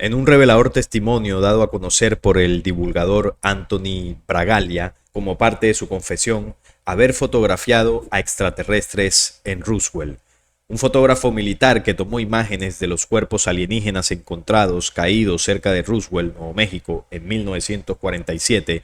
En un revelador testimonio dado a conocer por el divulgador Anthony Bragalia como parte de su confesión, haber fotografiado a extraterrestres en Roswell. Un fotógrafo militar que tomó imágenes de los cuerpos alienígenas encontrados caídos cerca de Roswell, Nuevo México, en 1947,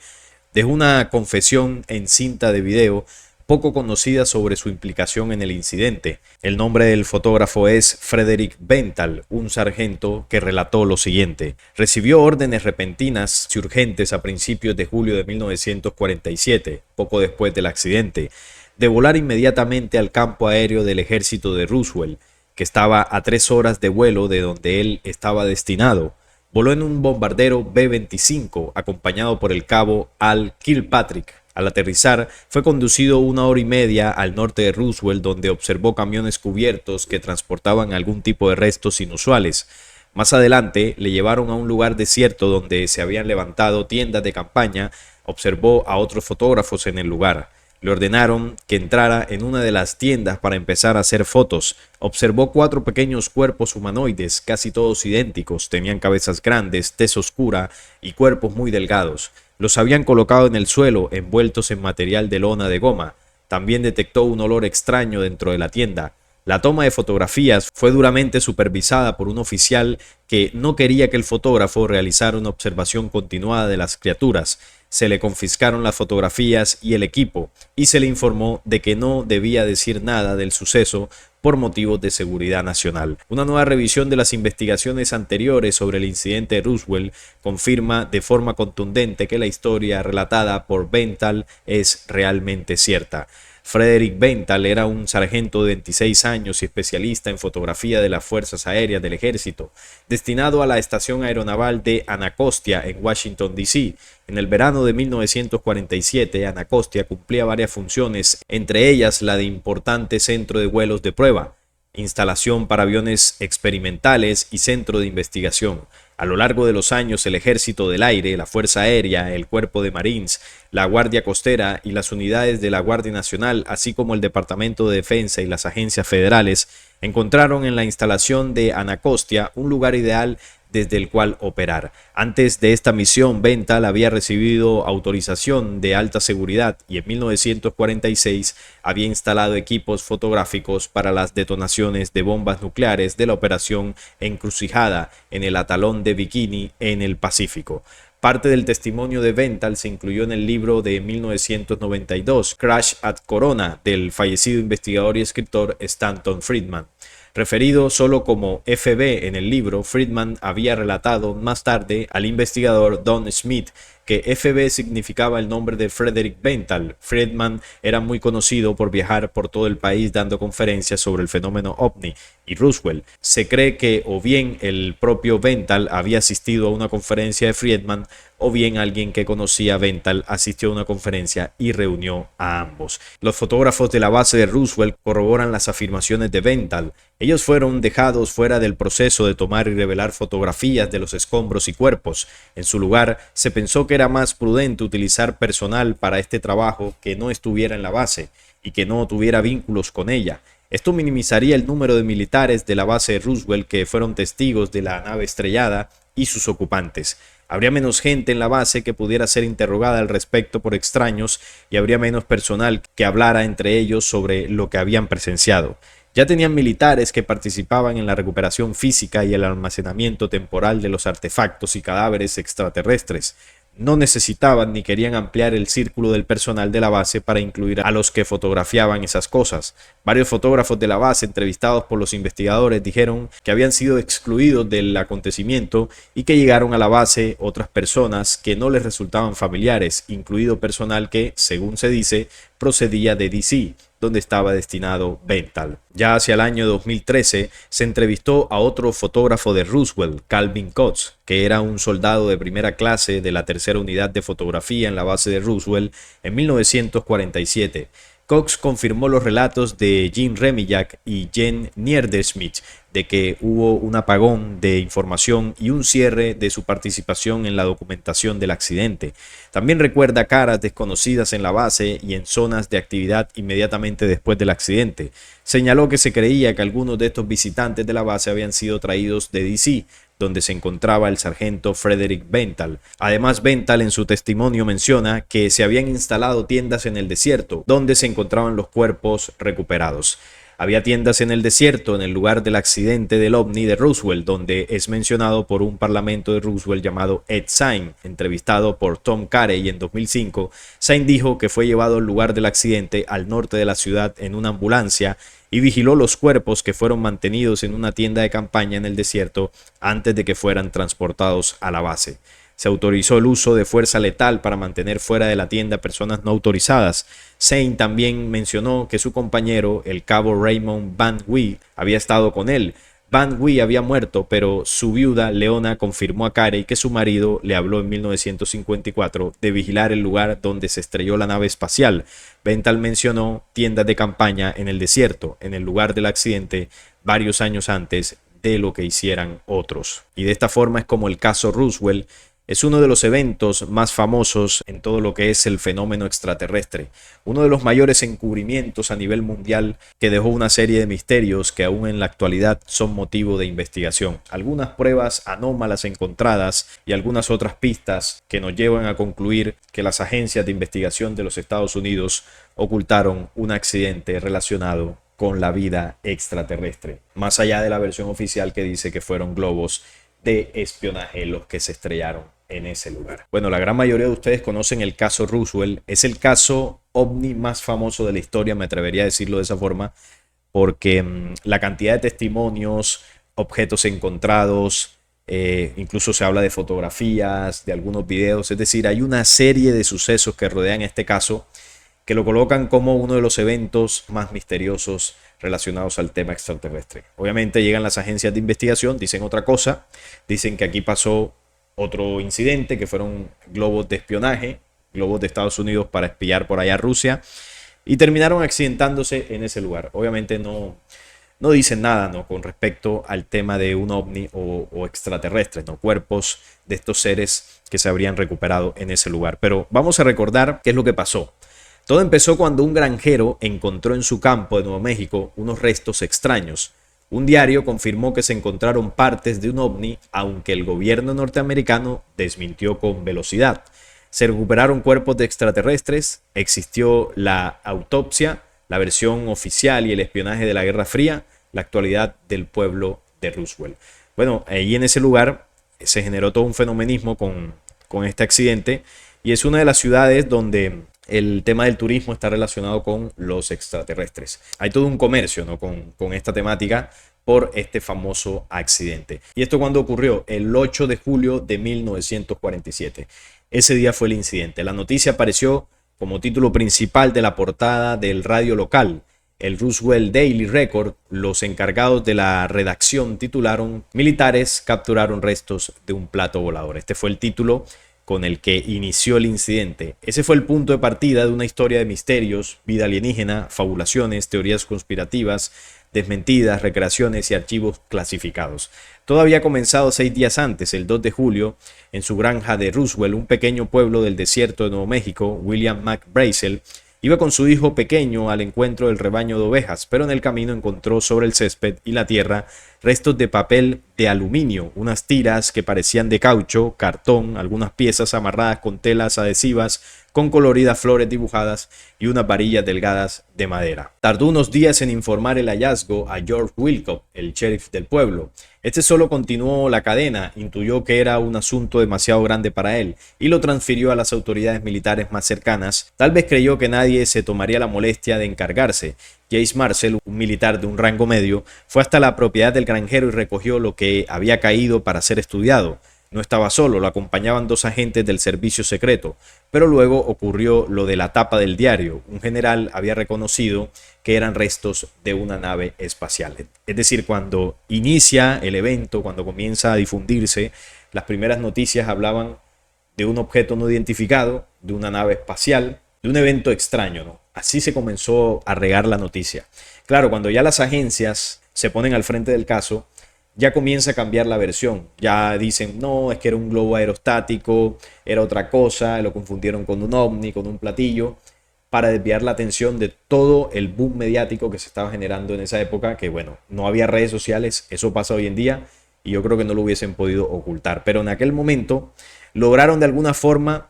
dejó una confesión en cinta de video poco conocida sobre su implicación en el incidente. El nombre del fotógrafo es Frederick Benthal, un sargento que relató lo siguiente: recibió órdenes repentinas y urgentes a principios de julio de 1947, poco después del accidente, de volar inmediatamente al campo aéreo del ejército de Roswell, que estaba a 3 horas de vuelo de donde él estaba destinado. Voló en un bombardero B-25 acompañado por el cabo Al Kilpatrick. Al aterrizar, fue conducido 1 hora y media al norte de Roswell, donde observó camiones cubiertos que transportaban algún tipo de restos inusuales. Más adelante, le llevaron a un lugar desierto donde se habían levantado tiendas de campaña. Observó a otros fotógrafos en el lugar. Le ordenaron que entrara en una de las tiendas para empezar a hacer fotos. Observó 4 pequeños cuerpos humanoides, casi todos idénticos. Tenían cabezas grandes, tez oscura y cuerpos muy delgados. Los habían colocado en el suelo, envueltos en material de lona de goma. También detectó un olor extraño dentro de la tienda. La toma de fotografías fue duramente supervisada por un oficial que no quería que el fotógrafo realizara una observación continuada de las criaturas. Se le confiscaron las fotografías y el equipo, y se le informó de que no debía decir nada del suceso por motivos de seguridad nacional. Una nueva revisión de las investigaciones anteriores sobre el incidente de Roswell confirma de forma contundente que la historia relatada por Benthal es realmente cierta. Frederick Benthal era un sargento de 26 años y especialista en fotografía de las Fuerzas Aéreas del Ejército, destinado a la Estación Aeronaval de Anacostia en Washington, D.C. En el verano de 1947, Anacostia cumplía varias funciones, entre ellas la de importante centro de vuelos de prueba, instalación para aviones experimentales y centro de investigación. A lo largo de los años, el Ejército del Aire, la Fuerza Aérea, el Cuerpo de Marines, la Guardia Costera y las unidades de la Guardia Nacional, así como el Departamento de Defensa y las agencias federales, encontraron en la instalación de Anacostia un lugar ideal desde el cual operar. Antes de esta misión, Benthal había recibido autorización de alta seguridad y en 1946 había instalado equipos fotográficos para las detonaciones de bombas nucleares de la operación Encrucijada en el Atolón de Bikini en el Pacífico. Parte del testimonio de Benthal se incluyó en el libro de 1992, Crash at Corona, del fallecido investigador y escritor Stanton Friedman. Referido solo como FB en el libro, Friedman había relatado más tarde al investigador Don Smith que FB significaba el nombre de Frederick Benthal. Friedman era muy conocido por viajar por todo el país dando conferencias sobre el fenómeno OVNI y Roswell. Se cree que o bien el propio Benthal había asistido a una conferencia de Friedman o bien alguien que conocía a Benthal asistió a una conferencia y reunió a ambos. Los fotógrafos de la base de Roswell corroboran las afirmaciones de Benthal. Ellos fueron dejados fuera del proceso de tomar y revelar fotografías de los escombros y cuerpos. En su lugar, se pensó que era más prudente utilizar personal para este trabajo que no estuviera en la base y que no tuviera vínculos con ella. Esto minimizaría el número de militares de la base de Roswell que fueron testigos de la nave estrellada y sus ocupantes. Habría menos gente en la base que pudiera ser interrogada al respecto por extraños y habría menos personal que hablara entre ellos sobre lo que habían presenciado. Ya tenían militares que participaban en la recuperación física y el almacenamiento temporal de los artefactos y cadáveres extraterrestres. No necesitaban ni querían ampliar el círculo del personal de la base para incluir a los que fotografiaban esas cosas. Varios fotógrafos de la base entrevistados por los investigadores dijeron que habían sido excluidos del acontecimiento y que llegaron a la base otras personas que no les resultaban familiares, incluido personal que, según se dice, procedía de D.C., donde estaba destinado Benthal. Ya hacia el año 2013 se entrevistó a otro fotógrafo de Roswell, Calvin Cox, que era un soldado de primera clase de la tercera unidad de fotografía en la base de Roswell en 1947. Cox confirmó los relatos de Jim Remiak y Jen Niederschmidt de que hubo un apagón de información y un cierre de su participación en la documentación del accidente. También recuerda caras desconocidas en la base y en zonas de actividad inmediatamente después del accidente. Señaló que se creía que algunos de estos visitantes de la base habían sido traídos de DC, donde se encontraba el sargento Frederick Bental. Además, Bental en su testimonio menciona que se habían instalado tiendas en el desierto, donde se encontraban los cuerpos recuperados. Había tiendas en el desierto, en el lugar del accidente del ovni de Roswell, donde es mencionado por un parlamento de Roswell llamado Ed Sain. Entrevistado por Tom Carey en 2005, Sain dijo que fue llevado al lugar del accidente al norte de la ciudad en una ambulancia y vigiló los cuerpos que fueron mantenidos en una tienda de campaña en el desierto antes de que fueran transportados a la base. Se autorizó el uso de fuerza letal para mantener fuera de la tienda personas no autorizadas. Sain también mencionó que su compañero, el cabo Raymond Van Wee, había estado con él. Van Wee había muerto, pero su viuda, Leona, confirmó a Carey que su marido le habló en 1954 de vigilar el lugar donde se estrelló la nave espacial. Bental mencionó tiendas de campaña en el desierto, en el lugar del accidente, varios años antes de lo que hicieran otros. Y de esta forma es como el caso Roswell es uno de los eventos más famosos en todo lo que es el fenómeno extraterrestre, uno de los mayores encubrimientos a nivel mundial que dejó una serie de misterios que aún en la actualidad son motivo de investigación. Algunas pruebas anómalas encontradas y algunas otras pistas que nos llevan a concluir que las agencias de investigación de los Estados Unidos ocultaron un accidente relacionado con la vida extraterrestre, más allá de la versión oficial que dice que fueron globos de espionaje los que se estrellaron en ese lugar. Bueno, la gran mayoría de ustedes conocen el caso Roswell. Es el caso ovni más famoso de la historia, me atrevería a decirlo de esa forma, porque la cantidad de testimonios, objetos encontrados, incluso se habla de fotografías, de algunos videos, es decir, hay una serie de sucesos que rodean este caso que lo colocan como uno de los eventos más misteriosos relacionados al tema extraterrestre. Obviamente llegan las agencias de investigación, dicen otra cosa, dicen que aquí pasó otro incidente, que fueron globos de espionaje, globos de Estados Unidos para espiar por allá a Rusia, y terminaron accidentándose en ese lugar. Obviamente no dicen nada, ¿no?, con respecto al tema de un ovni o extraterrestres, ¿no?, cuerpos de estos seres que se habrían recuperado en ese lugar. Pero vamos a recordar qué es lo que pasó. Todo empezó cuando un granjero encontró en su campo de Nuevo México unos restos extraños. Un diario confirmó que se encontraron partes de un ovni, aunque el gobierno norteamericano desmintió con velocidad. Se recuperaron cuerpos de extraterrestres, existió la autopsia, la versión oficial y el espionaje de la Guerra Fría, la actualidad del pueblo de Roswell. Bueno, ahí en ese lugar se generó todo un fenomenismo con este accidente y es una de las ciudades donde el tema del turismo está relacionado con los extraterrestres. Hay todo un comercio, ¿no?, con esta temática por este famoso accidente. ¿Y esto cuándo ocurrió? El 8 de julio de 1947. Ese día fue el incidente. La noticia apareció como título principal de la portada del radio local, el Roswell Daily Record. Los encargados de la redacción titularon "Militares capturaron restos de un plato volador". Este fue el título con el que inició el incidente. Ese fue el punto de partida de una historia de misterios, vida alienígena, fabulaciones, teorías conspirativas, desmentidas, recreaciones y archivos clasificados. Todo había comenzado 6 días antes, el 2 de julio, en su granja de Roswell, un pequeño pueblo del desierto de Nuevo México. William McBrazel iba con su hijo pequeño al encuentro del rebaño de ovejas, pero en el camino encontró sobre el césped y la tierra restos de papel de aluminio, unas tiras que parecían de caucho, cartón, algunas piezas amarradas con telas adhesivas, con coloridas flores dibujadas y unas varillas delgadas de madera. Tardó unos días en informar el hallazgo a George Wilcott, el sheriff del pueblo. Este solo continuó la cadena, intuyó que era un asunto demasiado grande para él y lo transfirió a las autoridades militares más cercanas. Tal vez creyó que nadie se tomaría la molestia de encargarse. Jace Marcel, un militar de un rango medio, fue hasta la propiedad del granjero y recogió lo que había caído para ser estudiado. No estaba solo, lo acompañaban 2 agentes del servicio secreto, pero luego ocurrió lo de la tapa del diario. Un general había reconocido que eran restos de una nave espacial. Es decir, cuando inicia el evento, cuando comienza a difundirse, las primeras noticias hablaban de un objeto no identificado, de una nave espacial, de un evento extraño, ¿no? Así se comenzó a regar la noticia. Claro, cuando ya las agencias se ponen al frente del caso, ya comienza a cambiar la versión. Ya dicen, no, es que era un globo aerostático, era otra cosa, lo confundieron con un ovni, con un platillo, para desviar la atención de todo el boom mediático que se estaba generando en esa época, que bueno, no había redes sociales, eso pasa hoy en día, y yo creo que no lo hubiesen podido ocultar. Pero en aquel momento lograron de alguna forma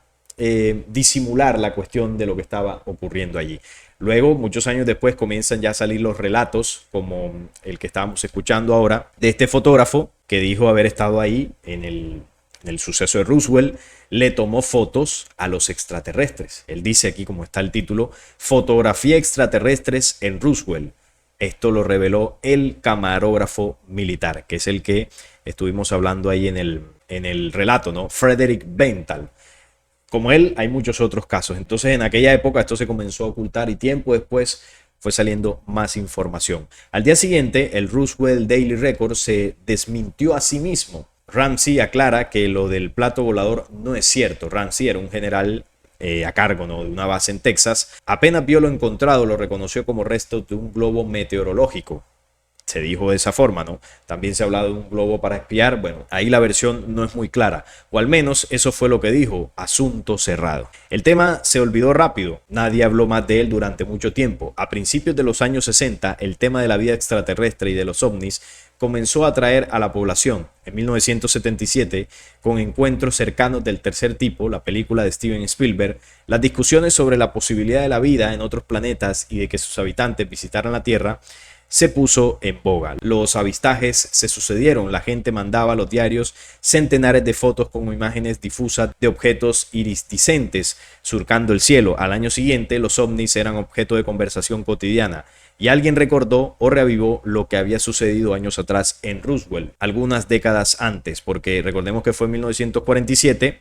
disimular la cuestión de lo que estaba ocurriendo allí. Luego, muchos años después, comienzan ya a salir los relatos, como el que estábamos escuchando ahora, de este fotógrafo que dijo haber estado ahí en el suceso de Roswell, le tomó fotos a los extraterrestres. Él dice aquí, como está el título, fotografía extraterrestres en Roswell. Esto lo reveló el camarógrafo militar, que es el que estuvimos hablando ahí en el relato, ¿no? Frederick Benthal. Como él, hay muchos otros casos. Entonces, en aquella época esto se comenzó a ocultar y tiempo después fue saliendo más información. Al día siguiente, el Roswell Daily Record se desmintió a sí mismo. Ramsey aclara que lo del plato volador no es cierto. Ramsey era un general a cargo, ¿no?, de una base en Texas. Apenas vio lo encontrado, lo reconoció como restos de un globo meteorológico. Se dijo de esa forma, ¿no? También se ha hablado de un globo para espiar. Bueno, ahí la versión no es muy clara, o al menos eso fue lo que dijo. Asunto cerrado. El tema se olvidó rápido, nadie habló más de él durante mucho tiempo. A principios de los años 60, el tema de la vida extraterrestre y de los ovnis comenzó a atraer a la población. En 1977, con Encuentros cercanos del tercer tipo, la película de Steven Spielberg, las discusiones sobre la posibilidad de la vida en otros planetas y de que sus habitantes visitaran la Tierra se puso en boga. Los avistajes se sucedieron, la gente mandaba a los diarios centenares de fotos con imágenes difusas de objetos iridiscentes surcando el cielo. Al año siguiente, los ovnis eran objeto de conversación cotidiana y alguien recordó o reavivó lo que había sucedido años atrás en Roswell, algunas décadas antes, porque recordemos que fue en 1947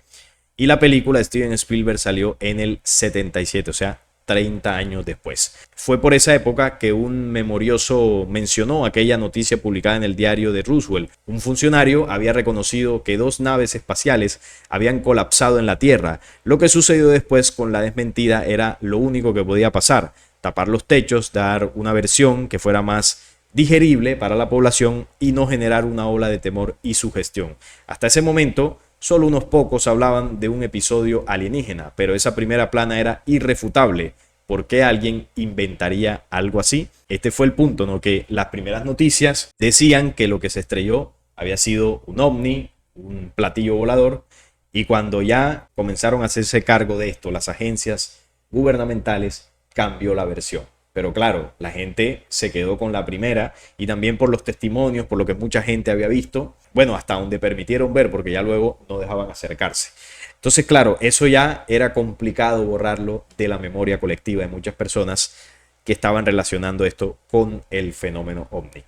y la película de Steven Spielberg salió en el 77, o sea, 30 años después. Fue por esa época que un memorioso mencionó aquella noticia publicada en el diario de Roswell. Un funcionario había reconocido que 2 naves espaciales habían colapsado en la Tierra. Lo que sucedió después con la desmentida era lo único que podía pasar: tapar los techos, dar una versión que fuera más digerible para la población y no generar una ola de temor y sugestión. Hasta ese momento, solo unos pocos hablaban de un episodio alienígena, pero esa primera plana era irrefutable. ¿Por qué alguien inventaría algo así? Este fue el punto, ¿no? Que las primeras noticias decían que lo que se estrelló había sido un ovni, un platillo volador, y cuando ya comenzaron a hacerse cargo de esto las agencias gubernamentales, cambió la versión. Pero claro, la gente se quedó con la primera y también por los testimonios, por lo que mucha gente había visto, bueno, hasta donde permitieron ver, porque ya luego no dejaban acercarse. Entonces, claro, eso ya era complicado borrarlo de la memoria colectiva de muchas personas que estaban relacionando esto con el fenómeno ovni.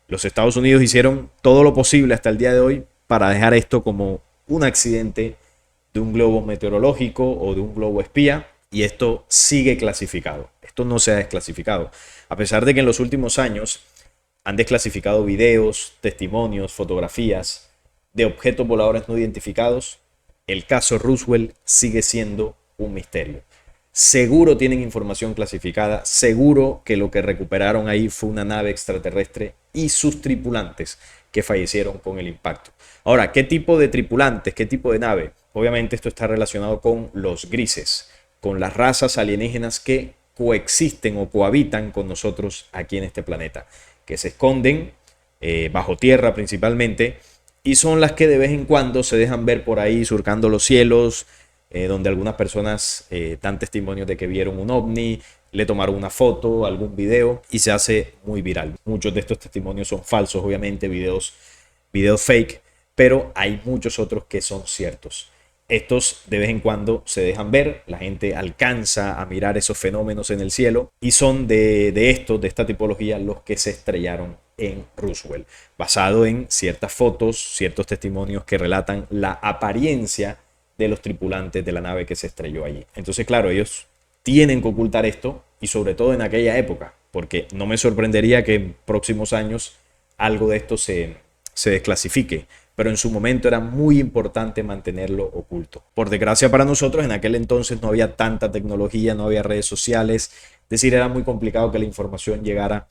Los Estados Unidos hicieron todo lo posible hasta el día de hoy para dejar esto como un accidente de un globo meteorológico o de un globo espía, y esto sigue clasificado. Esto no se ha desclasificado. A pesar de que en los últimos años han desclasificado videos, testimonios, fotografías de objetos voladores no identificados, el caso Roswell sigue siendo un misterio. Seguro tienen información clasificada, seguro que lo que recuperaron ahí fue una nave extraterrestre y sus tripulantes que fallecieron con el impacto. Ahora, ¿qué tipo de tripulantes? ¿Qué tipo de nave? Obviamente esto está relacionado con los grises, con las razas alienígenas que coexisten o cohabitan con nosotros aquí en este planeta, que se esconden bajo tierra principalmente, y son las que de vez en cuando se dejan ver por ahí surcando los cielos, donde algunas personas dan testimonios de que vieron un ovni, le tomaron una foto, algún video, y se hace muy viral. Muchos de estos testimonios son falsos, obviamente, videos fake, pero hay muchos otros que son ciertos. Estos de vez en cuando se dejan ver, la gente alcanza a mirar esos fenómenos en el cielo y son de esta tipología los que se estrellaron en Roswell, basado en ciertas fotos, ciertos testimonios que relatan la apariencia de los tripulantes de la nave que se estrelló allí. Entonces, claro, ellos tienen que ocultar esto, y sobre todo en aquella época, porque no me sorprendería que en próximos años algo de esto se desclasifique, pero en su momento era muy importante mantenerlo oculto. Por desgracia para nosotros, en aquel entonces no había tanta tecnología, no había redes sociales, es decir, era muy complicado que la información llegara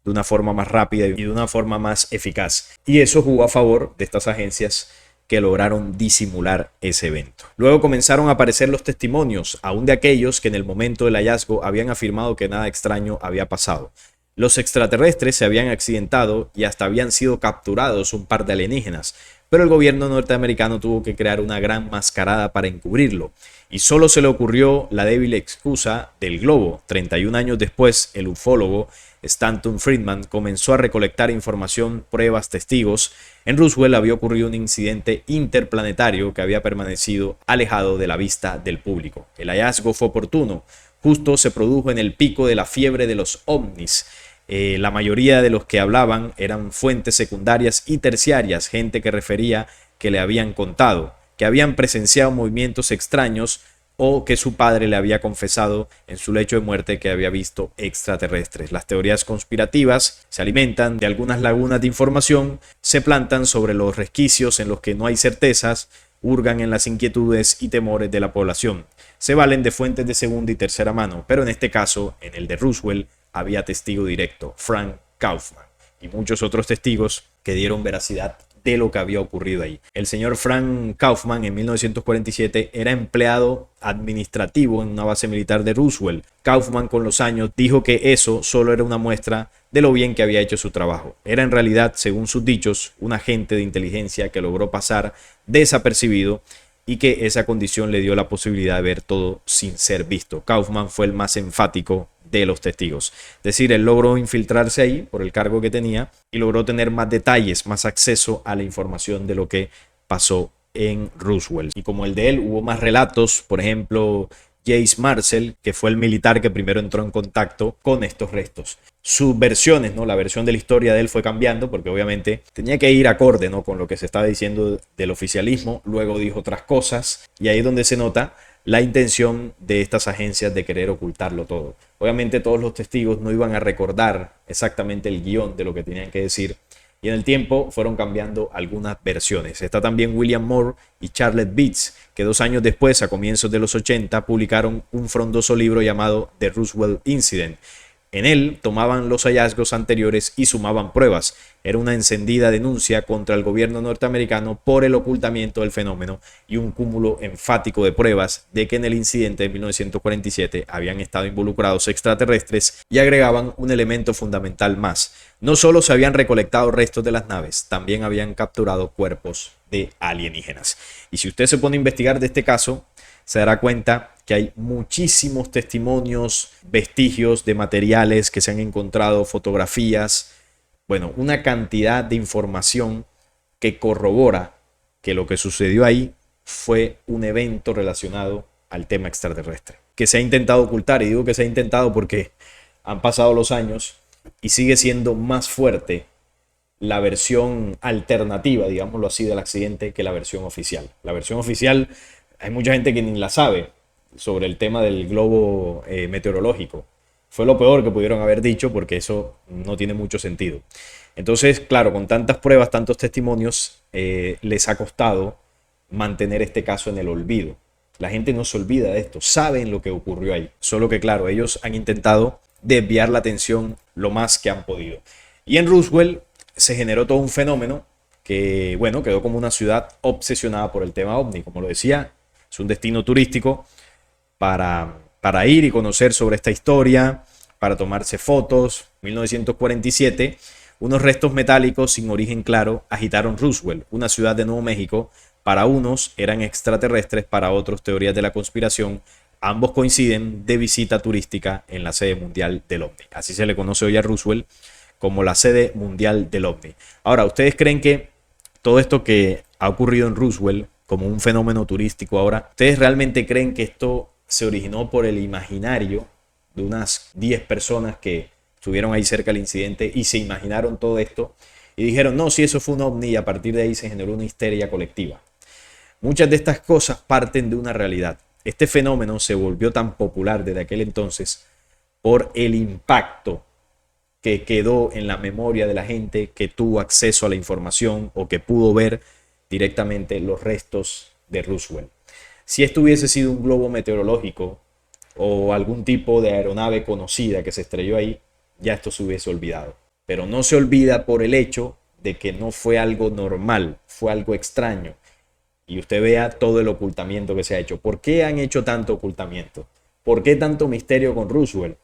de una forma más rápida y de una forma más eficaz. Y eso jugó a favor de estas agencias que lograron disimular ese evento. Luego comenzaron a aparecer los testimonios, aún de aquellos que en el momento del hallazgo habían afirmado que nada extraño había pasado. Los extraterrestres se habían accidentado y hasta habían sido capturados un par de alienígenas, pero el gobierno norteamericano tuvo que crear una gran mascarada para encubrirlo, y solo se le ocurrió la débil excusa del globo. 31 años después, el ufólogo Stanton Friedman comenzó a recolectar información, pruebas, testigos. En Roswell había ocurrido un incidente interplanetario que había permanecido alejado de la vista del público. El hallazgo fue oportuno, justo se produjo en el pico de la fiebre de los ovnis. La mayoría de los que hablaban eran fuentes secundarias y terciarias, gente que refería que le habían contado, que habían presenciado movimientos extraños o que su padre le había confesado en su lecho de muerte que había visto extraterrestres. Las teorías conspirativas se alimentan de algunas lagunas de información, se plantan sobre los resquicios en los que no hay certezas, hurgan en las inquietudes y temores de la población. Se valen de fuentes de segunda y tercera mano, pero en este caso, en el de Roswell, había testigo directo, Frank Kaufman, y muchos otros testigos que dieron veracidad de lo que había ocurrido ahí. El señor Frank Kaufman en 1947 era empleado administrativo en una base militar de Roswell. Kaufman con los años dijo que eso solo era una muestra de lo bien que había hecho su trabajo. Era en realidad, según sus dichos, un agente de inteligencia que logró pasar desapercibido y que esa condición le dio la posibilidad de ver todo sin ser visto. Kaufman fue el más enfático de los testigos. Es decir, él logró infiltrarse ahí por el cargo que tenía y logró tener más detalles, más acceso a la información de lo que pasó en Roswell. Y como el de él, hubo más relatos, por ejemplo, Jace Marcel, que fue el militar que primero entró en contacto con estos restos. Sus versiones, ¿no? La versión de la historia de él fue cambiando porque obviamente tenía que ir acorde, ¿no? Con lo que se estaba diciendo del oficialismo. Luego dijo otras cosas y ahí es donde se nota la intención de estas agencias de querer ocultarlo todo. Obviamente todos los testigos no iban a recordar exactamente el guión de lo que tenían que decir y en el tiempo fueron cambiando algunas versiones. Está también William Moore y Charlotte Beats, que 2 años después, a comienzos de los 80, publicaron un frondoso libro llamado The Roswell Incident. En él tomaban los hallazgos anteriores y sumaban pruebas. Era una encendida denuncia contra el gobierno norteamericano por el ocultamiento del fenómeno y un cúmulo enfático de pruebas de que en el incidente de 1947 habían estado involucrados extraterrestres y agregaban un elemento fundamental más. No solo se habían recolectado restos de las naves, también habían capturado cuerpos de alienígenas. Y si usted se pone a investigar de este caso, se dará cuenta que hay muchísimos testimonios, vestigios de materiales que se han encontrado, fotografías, bueno, una cantidad de información que corrobora que lo que sucedió ahí fue un evento relacionado al tema extraterrestre, que se ha intentado ocultar, y digo que se ha intentado porque han pasado los años y sigue siendo más fuerte la versión alternativa, digámoslo así, del accidente que la versión oficial. La versión oficial, hay mucha gente que ni la sabe sobre el tema del globo meteorológico. Fue lo peor que pudieron haber dicho porque eso no tiene mucho sentido. Entonces, claro, con tantas pruebas, tantos testimonios, les ha costado mantener este caso en el olvido. La gente no se olvida de esto, saben lo que ocurrió ahí. Solo que, claro, ellos han intentado desviar la atención lo más que han podido. Y en Roswell se generó todo un fenómeno que, bueno, quedó como una ciudad obsesionada por el tema ovni. Como lo decía, es un destino turístico para ir y conocer sobre esta historia, para tomarse fotos. En 1947, unos restos metálicos sin origen claro agitaron Roswell, una ciudad de Nuevo México. Para unos eran extraterrestres, para otros teorías de la conspiración. Ambos coinciden de visita turística en la sede mundial del OVNI. Así se le conoce hoy a Roswell, como la sede mundial del OVNI. Ahora, ¿ustedes creen que todo esto que ha ocurrido en Roswell como un fenómeno turístico ahora, ustedes realmente creen que esto se originó por el imaginario de unas 10 personas que estuvieron ahí cerca del incidente y se imaginaron todo esto y dijeron, no, si eso fue un ovni, y a partir de ahí se generó una histeria colectiva? Muchas de estas cosas parten de una realidad. Este fenómeno se volvió tan popular desde aquel entonces por el impacto que quedó en la memoria de la gente que tuvo acceso a la información o que pudo ver directamente los restos de Roswell. Si esto hubiese sido un globo meteorológico o algún tipo de aeronave conocida que se estrelló ahí, ya esto se hubiese olvidado. Pero no se olvida por el hecho de que no fue algo normal, fue algo extraño. Y usted vea todo el ocultamiento que se ha hecho. ¿Por qué han hecho tanto ocultamiento? ¿Por qué tanto misterio con Roswell?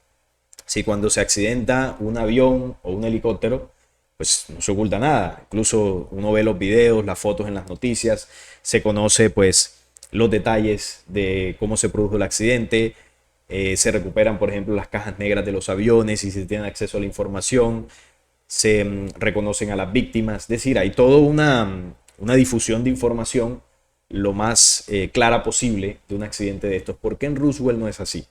Si cuando se accidenta un avión o un helicóptero, pues no se oculta nada. Incluso uno ve los videos, las fotos en las noticias, se conoce pues los detalles de cómo se produjo el accidente, se recuperan por ejemplo las cajas negras de los aviones y se tiene acceso a la información, se reconocen a las víctimas, es decir, hay toda una difusión de información lo más clara posible de un accidente de estos. ¿Por qué en Roswell no es así?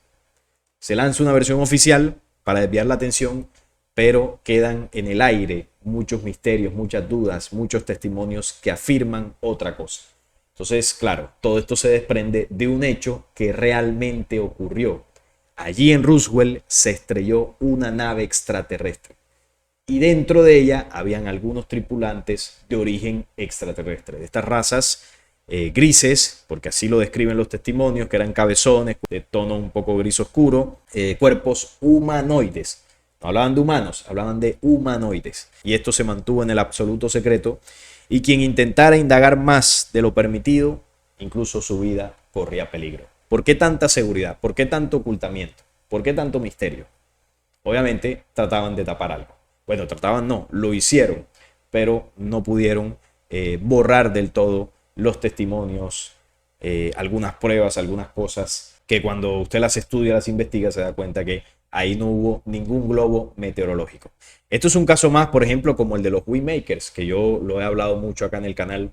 Se lanza una versión oficial para desviar la atención, pero quedan en el aire muchos misterios, muchas dudas, muchos testimonios que afirman otra cosa. Entonces, claro, todo esto se desprende de un hecho que realmente ocurrió. Allí en Roswell se estrelló una nave extraterrestre y dentro de ella habían algunos tripulantes de origen extraterrestre, de estas razas grises, porque así lo describen los testimonios, que eran cabezones, de tono un poco gris oscuro, cuerpos humanoides. No hablaban de humanos, hablaban de humanoides. Y esto se mantuvo en el absoluto secreto. Y quien intentara indagar más de lo permitido, incluso su vida corría peligro. ¿Por qué tanta seguridad? ¿Por qué tanto ocultamiento? ¿Por qué tanto misterio? Obviamente trataban de tapar algo. Bueno, trataban no, lo hicieron, pero no pudieron borrar del todo los testimonios, algunas pruebas, algunas cosas que cuando usted las estudia, las investiga, se da cuenta que ahí no hubo ningún globo meteorológico. Esto es un caso más, por ejemplo, como el de los Waymakers, que yo lo he hablado mucho acá en el canal.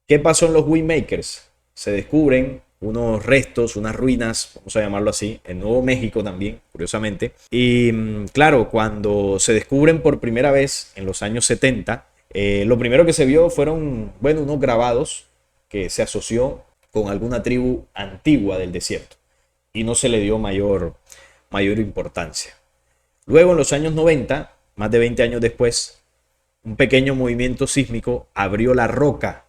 ¿Qué pasó en los Waymakers? Se descubren unos restos, unas ruinas, vamos a llamarlo así, en Nuevo México también, curiosamente. Y claro, cuando se descubren por primera vez en los años 70, lo primero que se vio fueron, bueno, unos grabados que se asoció con alguna tribu antigua del desierto y no se le dio mayor importancia. Luego, en los años 90, más de 20 años después, un pequeño movimiento sísmico abrió la roca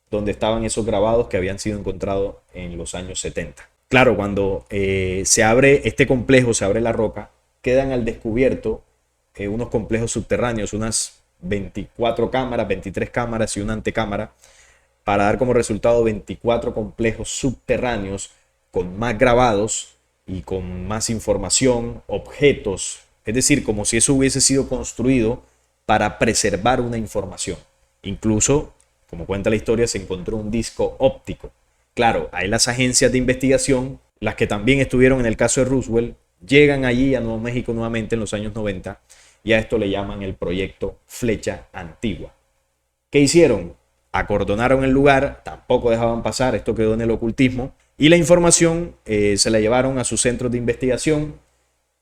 donde estaban esos grabados que habían sido encontrados en los años 70. Claro, cuando se abre este complejo, se abre la roca, quedan al descubierto unos complejos subterráneos, unas 24 cámaras, 23 cámaras y una antecámara, para dar como resultado 24 complejos subterráneos con más grabados y con más información, objetos, es decir, como si eso hubiese sido construido para preservar una información. Incluso, como cuenta la historia, se encontró un disco óptico. Claro, hay las agencias de investigación, las que también estuvieron en el caso de Roswell, llegan allí a Nuevo México nuevamente en los años 90 y a esto le llaman el proyecto Flecha Antigua. ¿Qué hicieron? Acordonaron el lugar, tampoco dejaban pasar, esto quedó en el ocultismo, y la información se la llevaron a sus centros de investigación.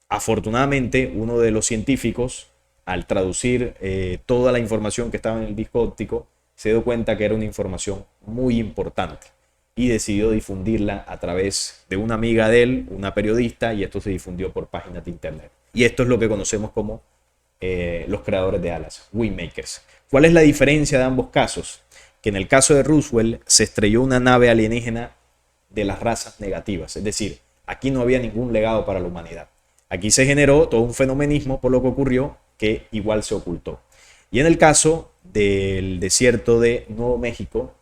Afortunadamente, uno de los científicos, al traducir toda la información que estaba en el disco óptico, se dio cuenta que era una información muy importante y decidió difundirla a través de una amiga de él, una periodista, y esto se difundió por páginas de internet. Y esto es lo que conocemos como los creadores de alas, Waymakers. ¿Cuál es la diferencia de ambos casos? Que en el caso de Roswell se estrelló una nave alienígena de las razas negativas, es decir, aquí no había ningún legado para la humanidad. Aquí se generó todo un fenomenismo por lo que ocurrió que igual se ocultó. Y en el caso del desierto de Nuevo México,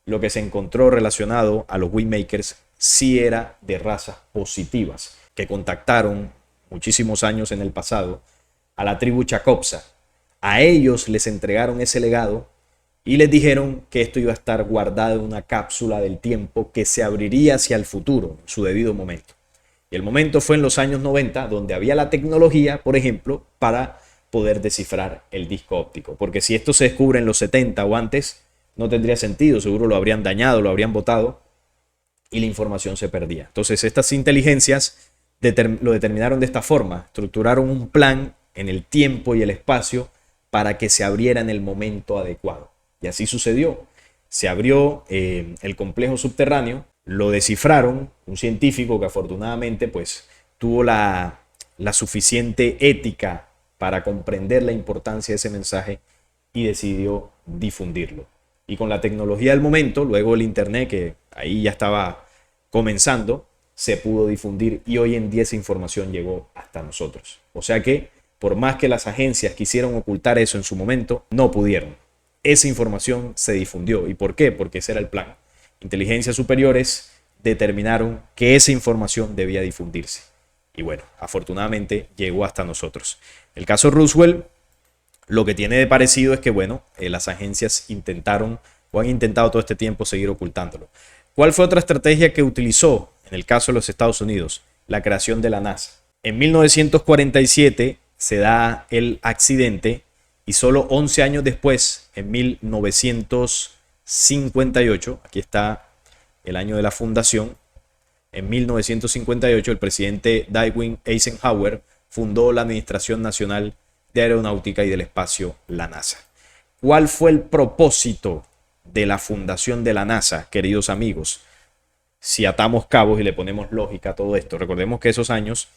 lo que se encontró relacionado a los Waymakers sí era de razas positivas, que contactaron muchísimos años en el pasado a la tribu Chacopsa. A ellos les entregaron ese legado y les dijeron que esto iba a estar guardado en una cápsula del tiempo que se abriría hacia el futuro, en su debido momento. Y el momento fue en los años 90, donde había la tecnología, por ejemplo, para poder descifrar el disco óptico. Porque si esto se descubre en los 70 o antes, no tendría sentido, seguro lo habrían dañado, lo habrían botado y la información se perdía. Entonces estas inteligencias lo determinaron de esta forma, estructuraron un plan en el tiempo y el espacio para que se abriera en el momento adecuado. Y así sucedió. Se abrió el complejo subterráneo, lo descifraron, un científico que afortunadamente pues tuvo la suficiente ética para comprender la importancia de ese mensaje y decidió difundirlo. Y con la tecnología del momento, luego el internet, que ahí ya estaba comenzando, se pudo difundir y hoy en día esa información llegó hasta nosotros. O sea que, por más que las agencias quisieron ocultar eso en su momento, no pudieron. Esa información se difundió. ¿Y por qué? Porque ese era el plan. Inteligencias superiores determinaron que esa información debía difundirse. Y bueno, afortunadamente llegó hasta nosotros. El caso Roswell, lo que tiene de parecido es que, bueno, las agencias intentaron o han intentado todo este tiempo seguir ocultándolo. ¿Cuál fue otra estrategia que utilizó en el caso de los Estados Unidos? La creación de la NASA. En 1947 se da el accidente y solo 11 años después, en 1958, aquí está el año de la fundación, en 1958 el presidente Dwight Eisenhower fundó la Administración Nacional de Aeronáutica y del Espacio, la NASA. ¿Cuál fue el propósito de la fundación de la NASA, queridos amigos? Si atamos cabos y le ponemos lógica a todo esto, recordemos que esos años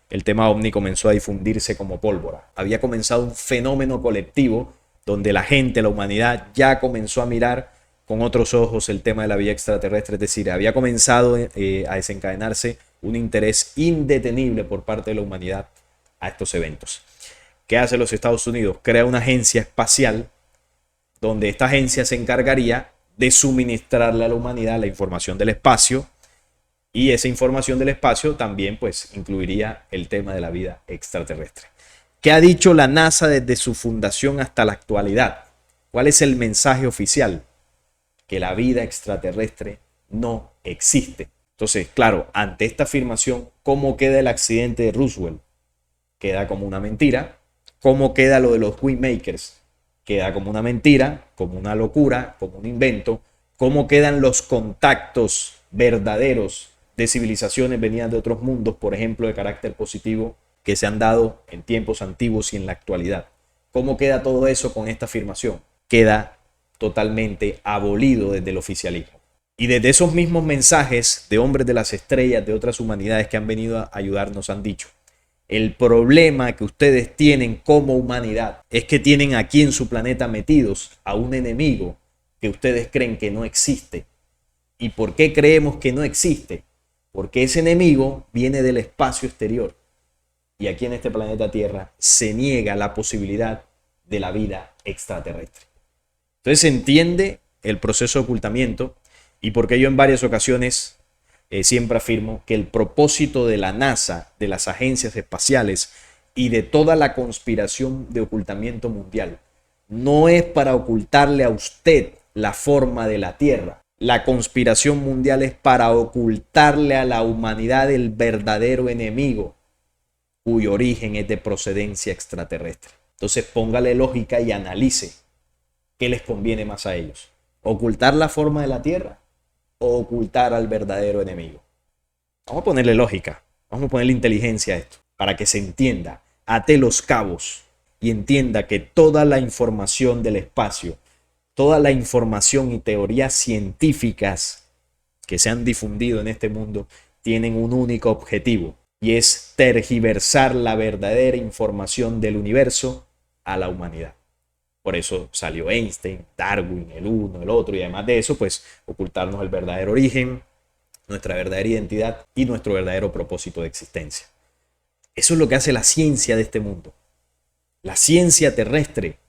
el tema ovni comenzó a difundirse como pólvora. Había comenzado un fenómeno colectivo donde la gente, la humanidad, ya comenzó a mirar con otros ojos el tema de la vida extraterrestre. Es decir, había comenzado a desencadenarse un interés indetenible por parte de la humanidad a estos eventos. ¿Qué hace los Estados Unidos? Crea una agencia espacial donde esta agencia se encargaría de suministrarle a la humanidad la información del espacio, y esa información del espacio también pues incluiría el tema de la vida extraterrestre. ¿Qué ha dicho la NASA desde su fundación hasta la actualidad? ¿Cuál es el mensaje oficial? Que la vida extraterrestre no existe. Entonces, claro, ante esta afirmación, ¿cómo queda el accidente de Roswell? Queda como una mentira. ¿Cómo queda lo de los Wingmakers? Queda como una mentira, como una locura, como un invento. ¿Cómo quedan los contactos verdaderos de civilizaciones venidas de otros mundos, por ejemplo, de carácter positivo, que se han dado en tiempos antiguos y en la actualidad? ¿Cómo queda todo eso con esta afirmación? Queda totalmente abolido desde el oficialismo. Y desde esos mismos mensajes de hombres de las estrellas, de otras humanidades que han venido a ayudarnos, han dicho: el problema que ustedes tienen como humanidad es que tienen aquí en su planeta metidos a un enemigo que ustedes creen que no existe. ¿Y por qué creemos que no existe? Porque ese enemigo viene del espacio exterior. Y aquí en este planeta Tierra se niega la posibilidad de la vida extraterrestre. Entonces se entiende el proceso de ocultamiento, y porque yo en varias ocasiones siempre afirmo que el propósito de la NASA, de las agencias espaciales y de toda la conspiración de ocultamiento mundial no es para ocultarle a usted la forma de la Tierra. La conspiración mundial es para ocultarle a la humanidad el verdadero enemigo, cuyo origen es de procedencia extraterrestre. Entonces póngale lógica y analice qué les conviene más a ellos: ocultar la forma de la Tierra o ocultar al verdadero enemigo. Vamos a ponerle lógica, vamos a ponerle inteligencia a esto, para que se entienda, ate los cabos y entienda que toda la información del espacio, toda la información y teorías científicas que se han difundido en este mundo tienen un único objetivo, y es tergiversar la verdadera información del universo a la humanidad. Por eso salió Einstein, Darwin, el uno, el otro, y además de eso, pues ocultarnos el verdadero origen, nuestra verdadera identidad y nuestro verdadero propósito de existencia. Eso es lo que hace la ciencia de este mundo. La ciencia terrestre,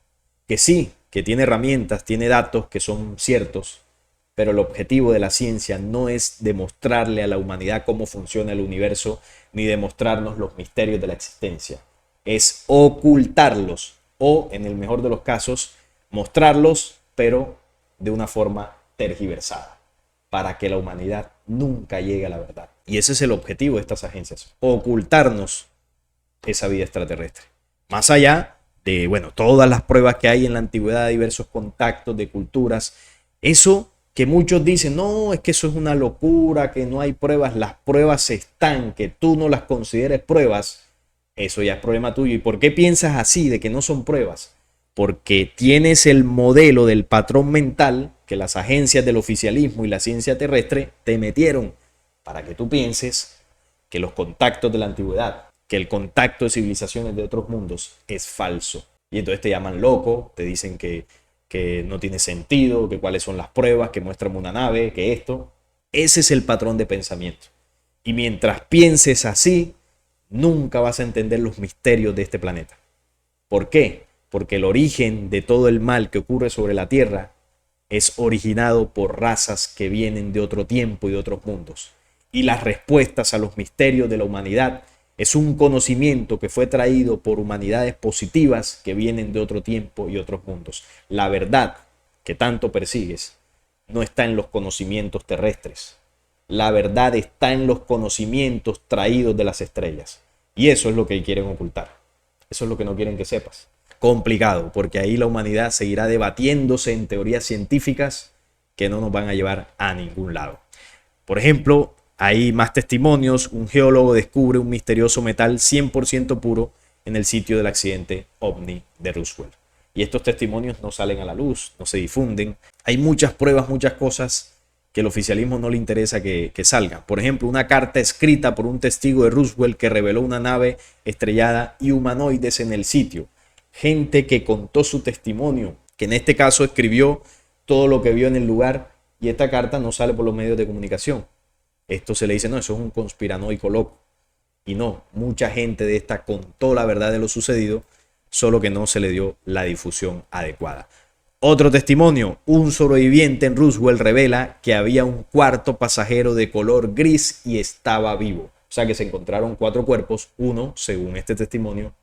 que sí, que tiene herramientas, tiene datos que son ciertos, pero el objetivo de la ciencia no es demostrarle a la humanidad cómo funciona el universo, ni demostrarnos los misterios de la existencia. Es ocultarlos, o en el mejor de los casos, mostrarlos, pero de una forma tergiversada, para que la humanidad nunca llegue a la verdad. Y ese es el objetivo de estas agencias: ocultarnos esa vida extraterrestre. Más allá de, bueno, todas las pruebas que hay en la antigüedad, diversos contactos de culturas, eso que muchos dicen, no, es que eso es una locura, que no hay pruebas. Las pruebas están, que tú no las consideres pruebas, eso ya es problema tuyo. ¿Y por qué piensas así de que no son pruebas? Porque tienes el modelo del patrón mental que las agencias del oficialismo y la ciencia terrestre te metieron, para que tú pienses que los contactos de la antigüedad, que el contacto de civilizaciones de otros mundos es falso. Y entonces te llaman loco, te dicen que no tiene sentido, que cuáles son las pruebas, que muéstrame una nave, que esto. Ese es el patrón de pensamiento. Y mientras pienses así, nunca vas a entender los misterios de este planeta. ¿Por qué? Porque el origen de todo el mal que ocurre sobre la Tierra es originado por razas que vienen de otro tiempo y de otros mundos. Y las respuestas a los misterios de la humanidad Es un conocimiento que fue traído por humanidades positivas que vienen de otro tiempo y otros mundos. La verdad que tanto persigues no está en los conocimientos terrestres. La verdad está en los conocimientos traídos de las estrellas. Y eso es lo que quieren ocultar. Eso es lo que no quieren que sepas. Complicado, porque ahí la humanidad seguirá debatiéndose en teorías científicas que no nos van a llevar a ningún lado. Por ejemplo, hay más testimonios. Un geólogo descubre un misterioso metal 100% puro en el sitio del accidente OVNI de Roswell. Y estos testimonios no salen a la luz, no se difunden. Hay muchas pruebas, muchas cosas que el oficialismo no le interesa que salgan. Por ejemplo, una carta escrita por un testigo de Roswell que reveló una nave estrellada y humanoides en el sitio. Gente que contó su testimonio, que en este caso escribió todo lo que vio en el lugar, y esta carta no sale por los medios de comunicación. Esto se le dice, no, eso es un conspiranoico loco. Y no, mucha gente de esta contó la verdad de lo sucedido, solo que no se le dio la difusión adecuada. Otro testimonio, un sobreviviente en Roswell revela que había un cuarto pasajero de color gris y estaba vivo. O sea que se encontraron 4 cuerpos, uno, según este testimonio,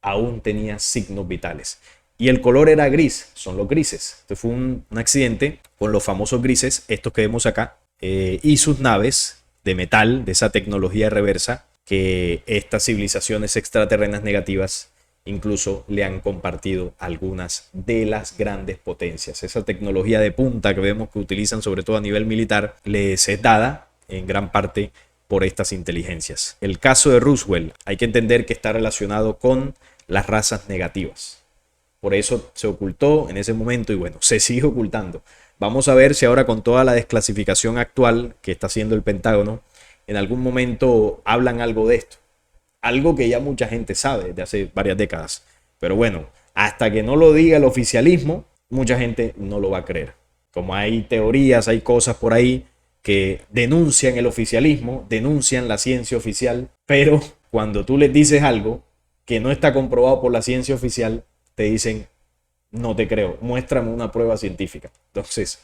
aún tenía signos vitales. Y el color era gris, son los grises. Este fue un accidente con los famosos grises, estos que vemos acá, y sus naves de metal, de esa tecnología reversa, que estas civilizaciones extraterrenas negativas incluso le han compartido algunas de las grandes potencias. Esa tecnología de punta que vemos que utilizan sobre todo a nivel militar les es dada en gran parte por estas inteligencias. El caso de Roswell hay que entender que está relacionado con las razas negativas. Por eso se ocultó en ese momento y bueno, se sigue ocultando. Vamos a ver si ahora con toda la desclasificación actual que está haciendo el Pentágono, en algún momento hablan algo de esto. Algo que ya mucha gente sabe desde hace varias décadas. Pero bueno, hasta que no lo diga el oficialismo, mucha gente no lo va a creer. Como hay teorías, hay cosas por ahí que denuncian el oficialismo, denuncian la ciencia oficial, pero cuando tú les dices algo que no está comprobado por la ciencia oficial, te dicen, no te creo, muéstrame una prueba científica. Entonces,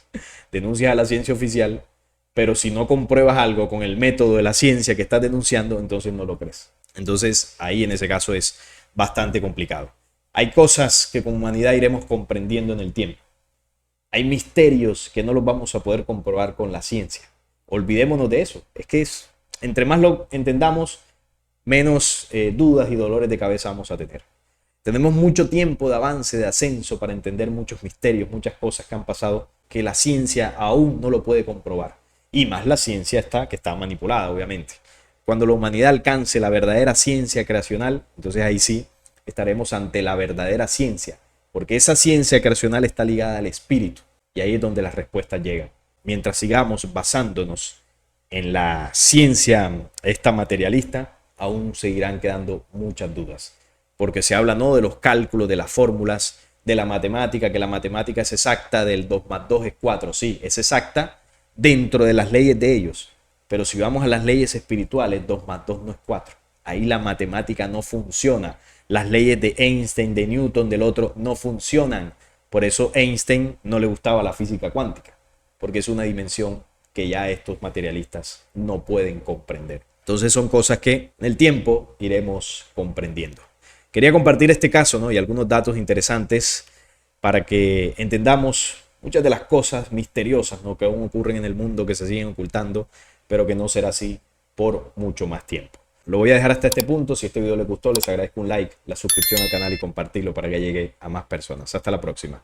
denuncias a la ciencia oficial, pero si no compruebas algo con el método de la ciencia que estás denunciando, entonces no lo crees. Entonces, ahí en ese caso es bastante complicado. Hay cosas que como humanidad iremos comprendiendo en el tiempo. Hay misterios que no los vamos a poder comprobar con la ciencia. Olvidémonos de eso. Es que entre más lo entendamos, menos dudas y dolores de cabeza vamos a tener. Tenemos mucho tiempo de avance, de ascenso para entender muchos misterios, muchas cosas que han pasado que la ciencia aún no lo puede comprobar. Y más la ciencia que está manipulada, obviamente. Cuando la humanidad alcance la verdadera ciencia creacional, entonces ahí sí estaremos ante la verdadera ciencia, porque esa ciencia creacional está ligada al espíritu y ahí es donde las respuestas llegan. Mientras sigamos basándonos en la ciencia esta materialista, aún seguirán quedando muchas dudas, porque se habla no de los cálculos, de las fórmulas, de la matemática, que la matemática es exacta, del 2 más 2 es 4, sí, es exacta dentro de las leyes de ellos. Pero si vamos a las leyes espirituales, 2 más 2 no es 4. Ahí la matemática no funciona. Las leyes de Einstein, de Newton, del otro, no funcionan. Por eso Einstein no le gustaba la física cuántica, porque es una dimensión que ya estos materialistas no pueden comprender. Entonces son cosas que en el tiempo iremos comprendiendo. Quería compartir este caso, ¿no? Y algunos datos interesantes para que entendamos muchas de las cosas misteriosas, ¿no? Que aún ocurren en el mundo, que se siguen ocultando, pero que no será así por mucho más tiempo. Lo voy a dejar hasta este punto. Si este video les gustó, les agradezco un like, la suscripción al canal y compartirlo para que llegue a más personas. Hasta la próxima.